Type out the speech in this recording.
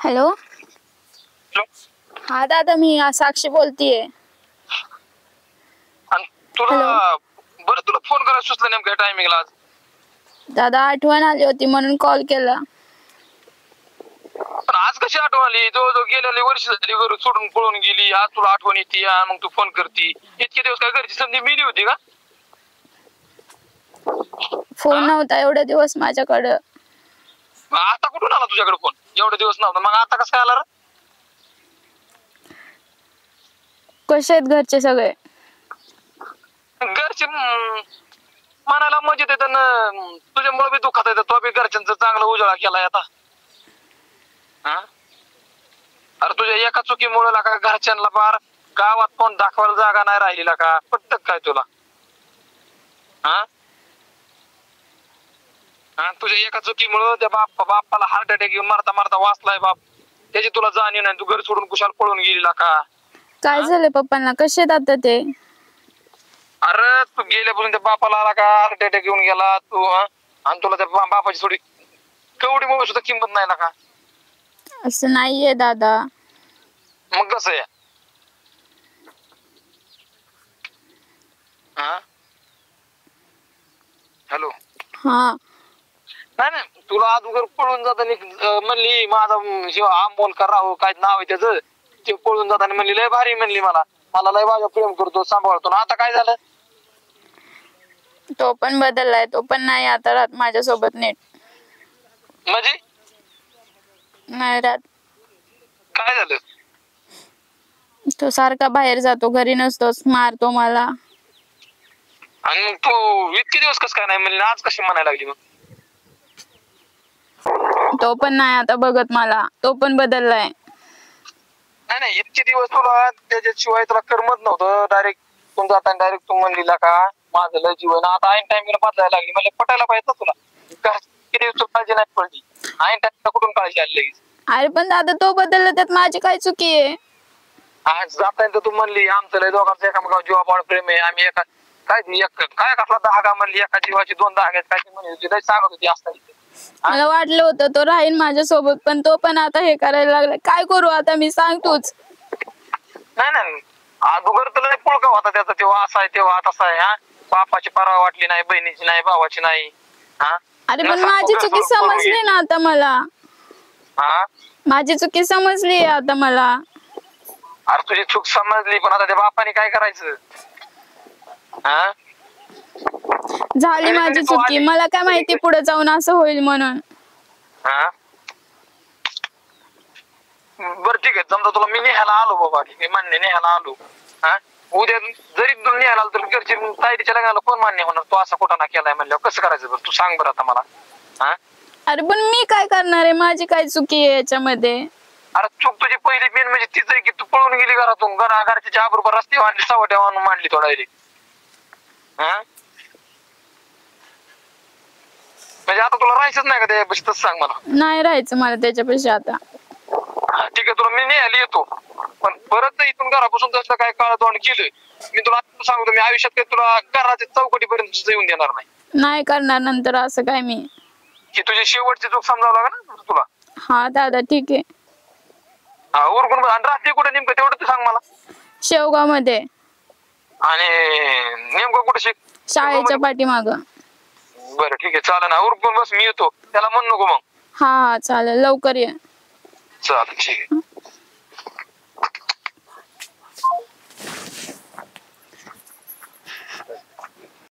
Hello. हा दादा, मी साक्षी बोलतीये. तुला बरं तुला फोन करायला सुचलं नेमक्या टायमिंगला आज? दादा आठवण आली होती म्हणून कॉल केला. पण आज कशी आठवण आली? जवळजवळ गेलेली वर्ष झाली घरून सोडून पळून गेली, आज तुला आठवण येते मग तू फोन करती. इतके दिवस काय घरची संधी मिली होती का? फोन नव्हता एवढे दिवस माझ्याकडं. आता कुठून आला तुझ्याकडे फोन? एवढे दिवस नव्हता, मग आता कसं काय आला रे? कसे आहेत घरचे सगळे? घरचे मनाला मजेत येत, तुझ्यामुळे बी दुखात येतं. तो बी घरच्यांचा चांगला उजाळा केलाय आता. अरे तुझ्या एका चुकीमुळे का घरच्यांना फार गावात कोण दाखवायला जागा नाही राहिली का? पटत काय तुला? तुझ्या एका चुकीमुळे त्या बापाला हार्ट अटॅक येऊन मारता मारता वाचलाय बाप. त्याची तुला जाणीव नाही. तू घर सोडून कुशाल पळून गेली का? काय झाले पप्पांना? कसे आहेत आता ते? अरे तू गेल्यापासून त्या बापाला आला का हार्ट अटॅक येऊन गेला तू, आणि तुला त्या बापाची थोडी कवडी मुळे सुद्धा किंमत नाही का? असं नाहीये दादा. मग कसं आहे? हॅलो. हा. नाही नाही, तुला अगोदर पळून जाताना म्हणली माझा आंबोलकर राहू काय नाव आहे त्याचं, ते पळून जाताना म्हणली लय भारी म्हणली मला लय माझ्या प्रेम करतो सांभाळतो. ना आता काय झालं? तो पण बदललाय, तो पण नाही आता राहत माझ्यासोबत नीट. म्हणजे नाही राहत. काय झालं? तो सारखा बाहेर जातो, घरी नसतोच, मारतो मला. आणि मग तू इतके दिवस कस काय नाही म्हणली, आज कशी म्हणायला लागली मग? तो पण नाही आता बघत मला, तो पण बदललाय. नाही नाही, इतके दिवस तुला त्याच्याशिवाय तुला करमत नव्हतं. डायरेक्ट तू जाताना डायरेक्ट तू म्हणलीला का माझं लय जीवन, आता ऐन टाइमला बदलायला लागली. म्हणजे पटायला पाहिजे ना तुला. किती दिवस काळजी नाही पडली, ऐन टाइमला कुठून काळजी आली लगेच? अरे पण दादा तो बदलला, त्यात माझी काय चुकी आहे? आज जाताना तू म्हणली आमचं लय दोघांचं एकामेकावर जीवापाड प्रेम आहे, आम्ही एका काय कसला धागा म्हणली, एका जीवाची दोन धागे काय म्हणली होती, लय सांगत होती असताना. मला वाटलं होतं तो राहील माझ्यासोबत, पण तो पण आता हे करायला लागला. काय करू आता मी, सांग तूच. नाही नाही, अगोदर तर लय पुळका होता त्याचा, तेव्हा असा आहे तेव्हा तसा आहे. बापाची परवा वाटली नाही, बहिणीची नाही, भावाची नाही. अरे पण माझी चुकी समजली ना आता मला. माझी चुकी समजली आता मला. अरे तुझी चूक समजली, पण आता त्या बापाने काय करायचं? झाली माझी चुकी, मला काय माहिती पुढे जाऊन असं होईल म्हणून. बरं ठीक आहे, समजा तुला मी न्यायला आलो बाबा, ठीक आहे मान्य, न्यायला आलो. उद्या जरी तुला न्यायला आलो तर घरची ताईडीच्या लग्नाला कोण मान्य होणार? तू असा कुठं ना केलाय म्हणल्यावर कसं करायचं बरं? तू सांग बरं आता मला. अरे पण मी काय करणार आहे? माझी काय चुकी आहे याच्यामध्ये? अरे चूक तुझी पहिली मेन म्हणजे तीच आहे की तू पळून गेली घरातून, घरच्या बरोबर रस्ते मांडली, सवट्या आणून मांडली तो डायरेक्ट. म्हणजे आता तुला राहायचंच नाही का त्याच्यापाशी? तसं सांग मला. नाही राहायचं मला त्याच्यापाशी आता. ठीक आहे, तुला मी न्यायला येतो, पण परत जर इथून घरापासून तसलं काय काळ तोंड केलं, मी तुला सांगतो, मी आयुष्यात काही तुला घराच्या चौकटीपर्यंत येऊन देणार नाही. नाही करणार नंतर असं काय मी. की तुझी शेवटची चूक समजावं लागेल ना तुला. हा दादा ठीक आहे. उरकून. आणि राहते कुठे नेमकं तेवढं तू सांग मला. शेवगाव मध्ये. आणि नेमकं कुठे शिक? शाळेच्या पाठीमागं. बरं ठीक आहे, चालेल ना, उरकून बस, मी येतो. त्याला म्हण नको मग. हा चालेल, लवकर ये. चालेल ठीक आहे.